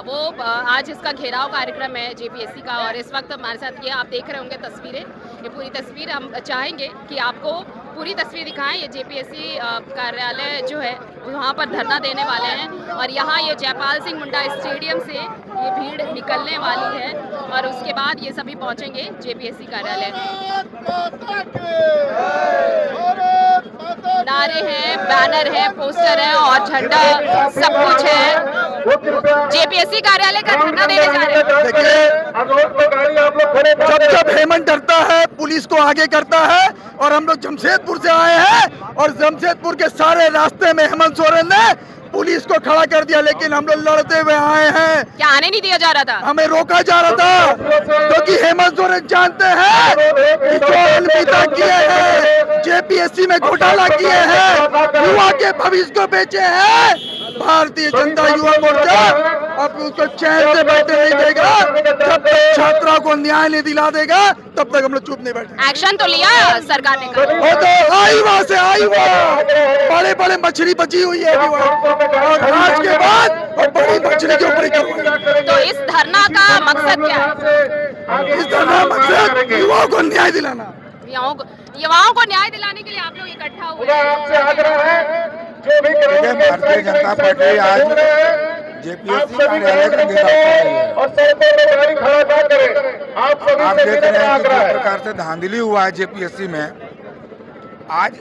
वो आज इसका घेराव कार्यक्रम है जेपीएससी का, और इस वक्त हमारे साथ ये आप देख रहे होंगे तस्वीरें, ये पूरी तस्वीर हम चाहेंगे कि आपको पूरी तस्वीर दिखाएं। ये जेपीएससी कार्यालय जो है वहाँ पर धरना देने वाले हैं, और यहाँ ये जयपाल सिंह मुंडा स्टेडियम से ये भीड़ निकलने वाली है और उसके बाद ये सभी पहुँचेंगे जेपीएससी कार्यालय। नारे हैं, बैनर है, पोस्टर है और झंडा सब कुछ है। जेपीएससी कार्यालय का धरना देने जा रहे हैं। जब हेमंत डरता है पुलिस को आगे करता है, और हम लोग जमशेदपुर से आए हैं और जमशेदपुर के सारे रास्ते में हेमंत सोरेन ने पुलिस को खड़ा कर दिया, लेकिन हम लोग लड़ते हुए आए हैं। क्या आने नहीं दिया जा रहा था? हमें रोका जा रहा था क्योंकि हेमंत सोरेन जानते हैं कि जो अलविदा किए हैं, जेपीएससी में घोटाला किए हैं, युवा के भविष्य को बेचे हैं, भारतीय जनता युवा मोर्चा अब उसको चैन से बैठने नहीं देगा। जब तक छात्रों को न्याय नहीं दिला देगा तब तक हम लोग चुप नहीं बैठे। एक्शन तो लिया सरकार ने? वो तो आई वहाँ से आई वहाँ, बड़े बड़े मछली बची हुई है अभी वहाँ, और आज के बाद और बड़ी मछली के ऊपर ही करवाएंगे। तो इस धरना का मकसद क्या है? इस धरना का मकसद युवाओं को न्याय दिलाना। युवाओं को न्याय दिलाने के लिए आप लोग इकट्ठा हुए हैं। भारतीय जनता पार्टी आज जेपीएससी कार्यालय का घेराव कर रही है। आप देख रहे हैं कि किस प्रकार से धांधली हुआ है जेपीएससी में। आज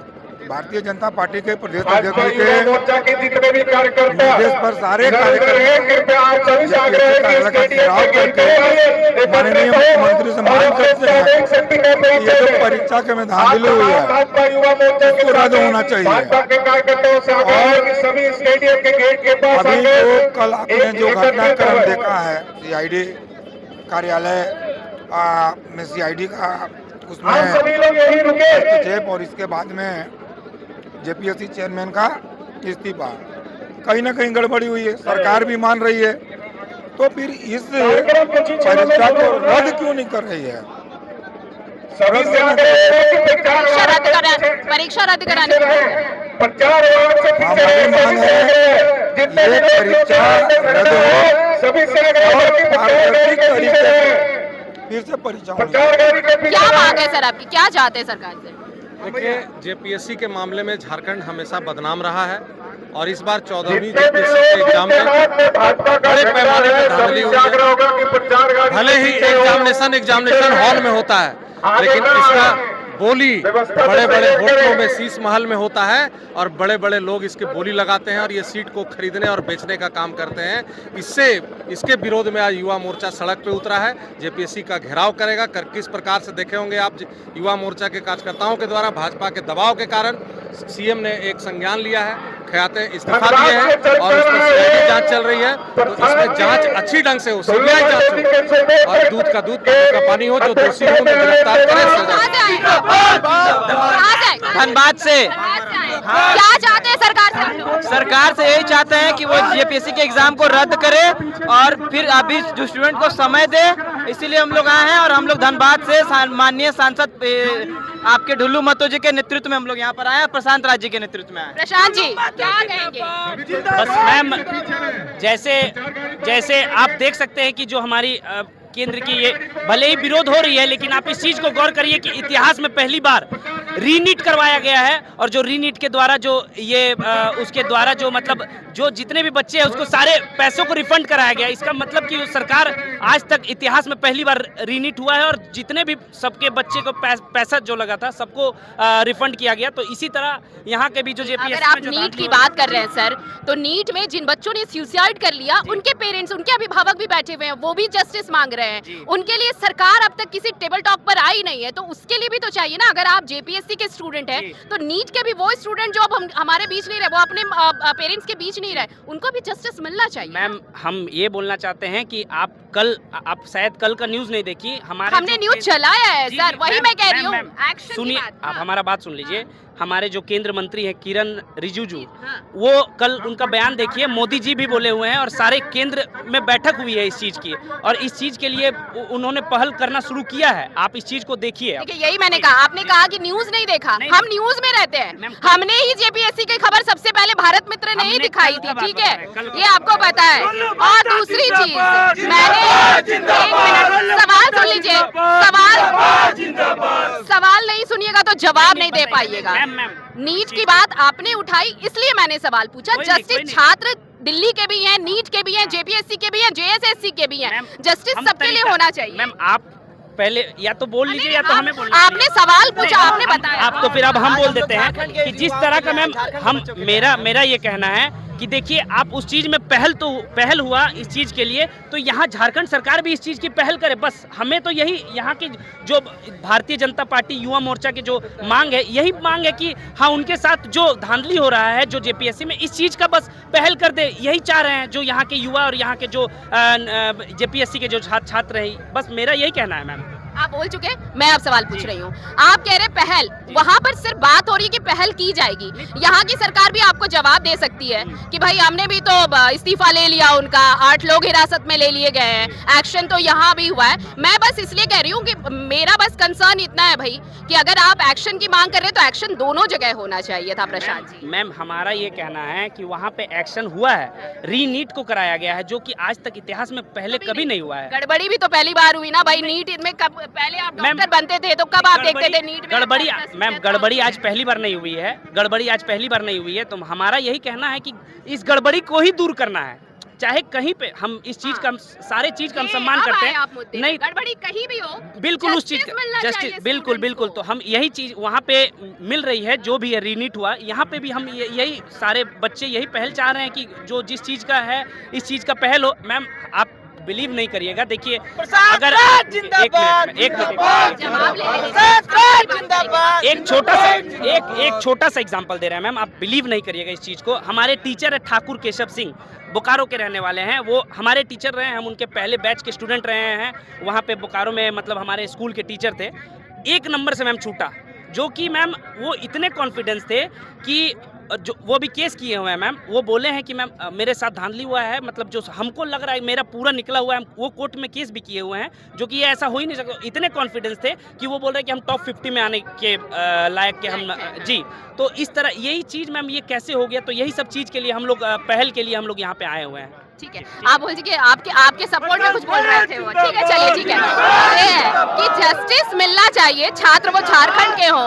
भारतीय जनता पार्टी के प्रदेश अध्यक्ष के निर्देश पर सारे कार्यकर्ता का घेराव करके माननीय मुख्यमंत्री से मांग करते हैं कि ये जो परीक्षा के में धांधली हुई है इसको रद्द होना चाहिए। और अभी जो कल आपने जो घटनाक्रम देखा है सीआईडी कार्यालय में सीआईडी का उसमें हस्तक्षेप और इसके बाद में जेपीएससी चेयरमैन का इस्तीफा, कहीं ना कहीं गड़बड़ी हुई है, सरकार भी मान रही है, तो फिर इस परीक्षा को रद्द क्यों नहीं कर रही है? परीक्षा रद्द कराने हमारी मांग है ये परीक्षा रद्द हो और पारदर्शी तरीके से फिर से परीक्षा हो। क्या मांग है सर आपकी, क्या चाहते हैं सरकार से? देखिए, जेपीएससी के मामले में झारखंड हमेशा बदनाम रहा है और इस बार 14वीं जेपीएससी के एग्जाम में बड़े पैमाने पर धांधली हुई है। भले ही एग्जामिनेशन हॉल में होता है, लेकिन इसका बोली बड़े बड़े होटलों में, शीश महल में होता है और बड़े बड़े लोग इसके बोली लगाते हैं और ये सीट को खरीदने और बेचने का काम करते हैं। इसके विरोध में आज युवा मोर्चा सड़क पे उतरा है, जेपीएससी का घेराव करेगा। किस प्रकार से देखे होंगे आप, युवा मोर्चा के कार्यकर्ताओं के द्वारा भाजपा के दबाव के कारण सीएम ने एक संज्ञान लिया है, ख्याते इस्तीफा दिए हैं और उस पर सीआईडी जांच चल रही है। तो इसमें जांच अच्छी ढंग से हो, सीबीआई जांच हो और दूध का दूध का पानी हो, जो दोषी हो उन्हें गिरफ्तार करें। धनबाद से क्या चाहते हैं सरकार से? हम लोग सरकार से यही चाहते हैं कि वो जेपीएससी के एग्जाम को रद्द करे और फिर अभी जो स्टूडेंट को समय दे, इसीलिए हम लोग आए हैं। और हम लोग धनबाद से माननीय सांसद आपके ढुल्लू महतो जी के नेतृत्व में हम लोग यहाँ पर आए, प्रशांत राज जी के नेतृत्व में आए। प्रशांत जी क्या कहेंगे? बस मैम, जैसे आप देख सकते हैं कि जो हमारी केंद्र की ये भले ही विरोध हो रही है, लेकिन आप इस चीज को गौर करिए कि इतिहास में पहली बार रीनीट करवाया गया है। और जो रीनीट के द्वारा जो ये उसके द्वारा जो मतलब जो जितने भी बच्चे हैं उसको सारे पैसों को रिफंड कराया गया। इसका मतलब कि सरकार आज तक इतिहास में पहली बार रीनीट हुआ है और जितने भी सबके बच्चे को पैसा जो लगा था सबको रिफंड किया गया। तो इसी तरह यहाँ के भी जो जेपीएससी, अगर आप नीट की बात कर रहे हैं सर, तो नीट में जिन बच्चों ने सुसाइड कर लिया, उनके पेरेंट्स, उनके अभिभावक भी बैठे हुए हैं, वो भी जस्टिस मांग रहे हैं। उनके लिए सरकार अब तक किसी टेबल टॉक पर आई नहीं है, तो उसके लिए भी तो चाहिए ना। अगर आप जेपीएससी के स्टूडेंट हैं तो नीट के भी वो स्टूडेंट जो अब हमारे बीच नहीं रहे, वो अपने पेरेंट्स के बीच नहीं रहे, उनको भी जस्टिस मिलना चाहिए। मैम, हम ये बोलना चाहते हैं कि आप कल कल आप शायद कल का न्यूज नहीं देखी, हमारे हमने न्यूज चलाया है जी, सर, जी, वही मैम, मैं कह रही मैम, हूँ। मैम, एक्शन की सुनिए, बात, आप हाँ। हमारा बात सुन लीजिए। हमारे जो केंद्र मंत्री हैं किरण रिजिजू, हाँ। वो कल उनका बयान देखिए, मोदी जी भी बोले हुए हैं और सारे केंद्र में बैठक हुई है इस चीज की, और इस चीज के लिए उन्होंने पहल करना शुरू किया है। आप इस चीज को देखिए। देखिए यही मैंने कहा, आपने कहा कि न्यूज नहीं देखा, नहीं, हम न्यूज में रहते हैं। मैम, हमने ही जेपीएससी की खबर सबसे पहले भारत मित्र ने ही हमने दिखाई कल थी, का बात ठीक है, बता रहे हैं, कल का ये आपको पता है। और दूसरी चीज, मैंने एक मिनट, सवाल सुन लीजिए, सवाल नहीं सुनिएगा तो जवाब नहीं दे पाइएगा। मैम, नीट की बात आपने उठाई, इसलिए मैंने सवाल पूछा। कोई नहीं, कोई जस्टिस नहीं। छात्र दिल्ली के भी हैं, नीट के भी हैं, जेपीएससी के भी हैं, जेएसएससी के भी हैं, मैम, जस्टिस हम सबके लिए तरीका- होना चाहिए। मैम, आप पहले या तो बोल लीजिए या तो आप- हमें बोलना आपने चाहिए। सवाल पूछा, नहीं, आपने हम- बताया। आप तो फिर अब हम बोल देते हैं झारखंड के कि जिस युवाओं तरह के का लिए, मैम झारखंड के हम बच्चों के लिए। मेरा ये कहना है कि देखिए, आप उस चीज में पहल हुआ इस चीज के लिए, तो यहाँ झारखंड सरकार भी इस चीज की पहल करे। बस हमें तो यही, यहाँ की जो भारतीय जनता पार्टी युवा मोर्चा के जो मांग है, यही मांग है कि हाँ, उनके साथ जो धांधली हो रहा है जो जेपीएससी में, इस चीज का बस पहल कर दे, यही चाह रहे हैं जो यहाँ के युवा और यहाँ के जो जेपीएससी के जो छात्र हैं। बस मेरा यही कहना है। मैम, आप बोल चुके, मैं अब सवाल पूछ रही हूँ। आप कह रहे पहल, वहाँ पर सिर्फ बात हो रही है कि पहल की जाएगी। यहाँ की सरकार भी आपको जवाब दे सकती है कि भाई हमने भी तो इस्तीफा ले लिया उनका, 8 लोग हिरासत में ले लिए गए हैं, एक्शन तो यहाँ भी हुआ है। मैं बस इसलिए कह रही हूँ कि मेरा बस कंसर्न इतना है भाई कि अगर आप एक्शन की मांग कर रहे हैं तो एक्शन दोनों जगह होना चाहिए था। प्रशांत जी, मैम, हमारा ये कहना है कि वहाँ पे एक्शन हुआ है, रीनीट को कराया गया है, जो कि आज तक इतिहास में पहले कभी नहीं हुआ है। गड़बड़ी भी तो पहली बार हुई ना भाई। नीट में कब पहले आप मैम, डॉक्टर बनते थे तो कब आप देखते थे नीट में? गड़बड़ी मैम, गड़बड़ी आज पहली बार नहीं हुई है, गड़बड़ी आज पहली बार नहीं हुई है। तो हमारा यही कहना है कि इस गड़बड़ी को ही दूर करना है, चाहे कहीं पे हम इस चीज का, सारे चीज का हम सम्मान करते हैं। नहीं, गड़बड़ी कहीं भी हो, बिल्कुल उस चीज का जस्टिस, बिल्कुल बिल्कुल। तो हम यही चीज वहाँ पे मिल रही है, जो भी है रीनीट हुआ, यहाँ पे भी हम यही सारे बच्चे यही पहल चाह रहे हैं कि जो जिस चीज का है इस चीज का पहल हो। मैम, आप बिलीव नहीं करिएगा, देखिए अगर एक छोटा सा एग्जांपल दे रहे हैं मैम, आप बिलीव नहीं करिएगा इस चीज को। हमारे टीचर है ठाकुर केशव सिंह, बोकारो के रहने वाले हैं। वो हमारे टीचर रहे हैं, हम उनके पहले बैच के स्टूडेंट रहे हैं वहाँ पे बोकारो में, मतलब हमारे स्कूल के टीचर थे। 1 नंबर से मैम छूटा, जो कि मैम वो इतने कॉन्फिडेंस थे कि जो वो भी केस किए हुए हैं मैम। वो बोले हैं कि मैम मेरे साथ धांधली हुआ है, मतलब जो हमको लग रहा है मेरा पूरा निकला हुआ है, वो कोर्ट में केस भी किए हुए हैं, जो कि ये ऐसा हो ही नहीं सकता। इतने कॉन्फिडेंस थे कि वो बोल रहे हैं कि हम टॉप 50 में आने के लायक के हम जी। तो इस तरह यही चीज़ मैम, ये कैसे हो गया? तो यही सब चीज़ के लिए हम लोग पहल के लिए हम लोग यहाँ पे आए हुए हैं। ठीक है, आप बोल दीजिए, आपके सपोर्ट में कुछ बोल रहे थे वो, ठीक है, चलिए ठीक है। ये है कि जस्टिस मिलना चाहिए, छात्र वो झारखंड के हो,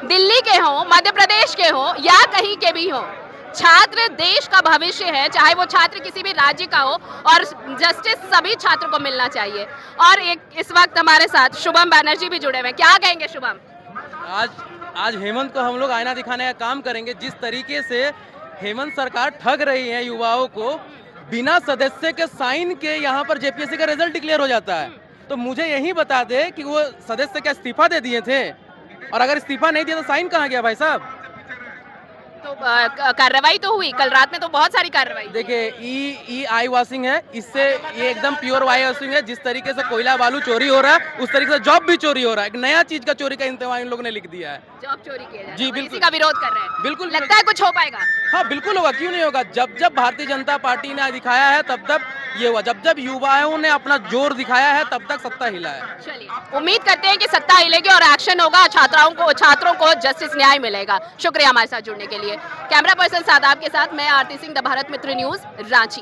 दिल्ली के हो, मध्य प्रदेश के हो या कहीं के भी हो, छात्र देश का भविष्य है, चाहे वो छात्र किसी भी राज्य का हो, और जस्टिस सभी छात्रों को मिलना चाहिए। और एक इस वक्त हमारे साथ शुभम बैनर्जी भी जुड़े हुए हैं। क्या कहेंगे शुभम? आज हेमंत को हम लोग आईना दिखाने का काम करेंगे। जिस तरीके से हेमंत सरकार ठग रही है युवाओं को, बिना सदस्य के साइन के यहाँ पर जेपीएससी का रिजल्ट डिक्लेयर हो जाता है। तो मुझे यही बता दे कि वो सदस्य क्या इस्तीफा दे दिए थे, और अगर इस्तीफा नहीं दिया तो साइन कहाँ गया भाई साहब? तो कार्रवाई तो हुई, कल रात में तो बहुत सारी कार्रवाई। देखिए, ई आई वॉशिंग है, इससे ये एकदम प्योर वाई वॉशिंग है। जिस तरीके से कोयला बालू चोरी हो रहा है, उस तरीके से जॉब भी चोरी हो रहा है। एक नया चीज का चोरी का इंतजाम इन लोगों ने लिख दिया है। जॉब चोरी किया जा रहा है, जी, और बिल्कुल। इसी का विरोध कर रहे हैं। बिल्कुल लगता है कुछ हो पाएगा? हाँ बिल्कुल होगा, क्यों नहीं होगा। जब जब भारतीय जनता पार्टी ने दिखाया है तब तब ये हुआ, जब जब युवाओं ने अपना जोर दिखाया है तब तक सत्ता हिला है। चलिए, उम्मीद करते हैं कि सत्ता हिलेगी और एक्शन होगा, छात्रों को जस्टिस न्याय मिलेगा। शुक्रिया हमारे साथ जुड़ने के लिए। कैमरा पर्सन सादाब के साथ मैं आरती सिंह, द भारत मित्र न्यूज, रांची।